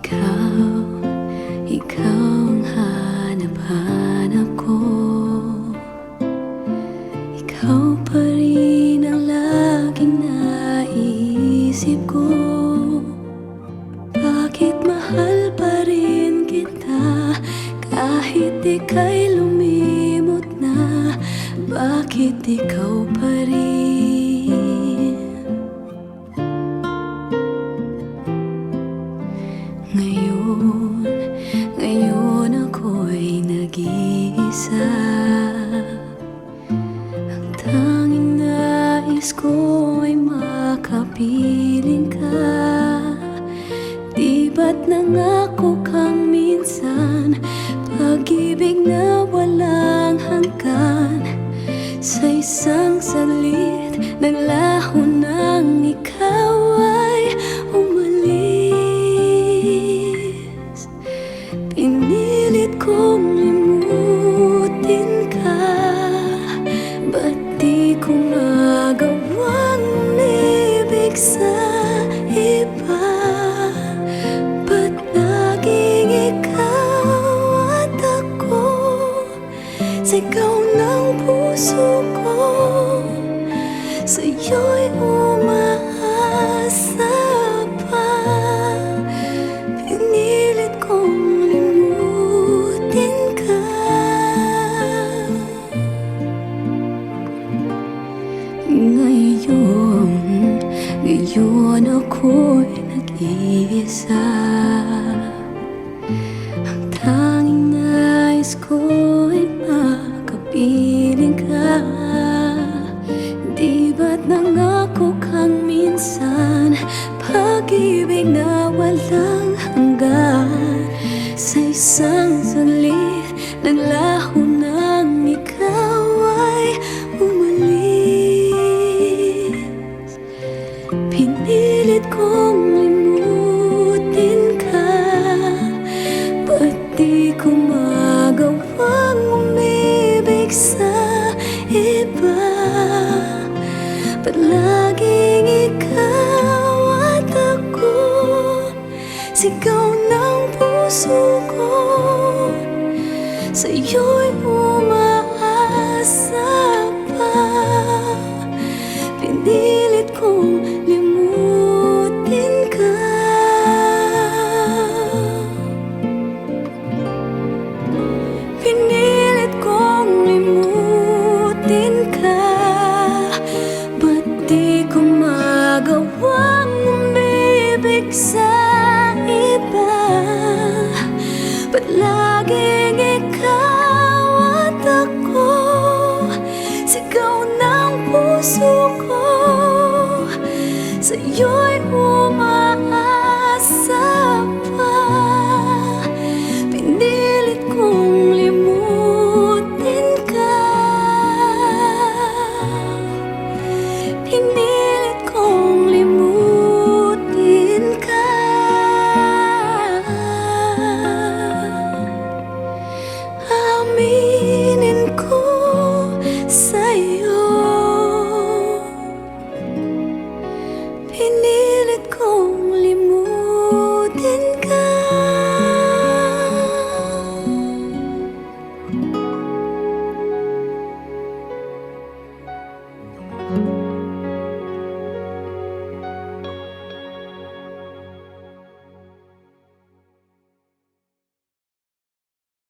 Ikaw ang hanap-hanap ko. Ikaw pa rin ang laging naiisip ko. Bakit mahal pa rin kita kahit ika'y lumimot na? Bakit ikaw pa rin? Ngayon ako'y nag-iisa. Ang tanging nais ko ay makapiling ka. Di ba't nangako kang minsan, pag-ibig na walang hanggan? Sa isang saglit, naglaho nang ikaw ay umalis. Pinilit kong limutin ka, ba't di ko magawang umibig sa iba? Ba't laging ikaw at ako, sigaw ng puso ko, sa'yo'y umaasa pa. Pinilit kong limutin ka. Ngayon ako'y nag-iisa. Ang tanging nais ko ay makapiling ka. Di ba't nangako kang minsan, pag-ibig na walang hanggan? Sa isang saglit, naglaho nang ikaw ay umalis. Pinilit kong limutin ka, ba't di ko magawang umibig sa iba? Ba't laging ikaw at ako, sigaw ng puso ko, sa'yo'y umaasa pa. Pinilit kong limutin ka. Pinilit kong limutin ka, ba't di ko magawang umibig sa iba? Ba't laging ikaw at ako, sigaw ng puso ko, sa'yo'y umaasa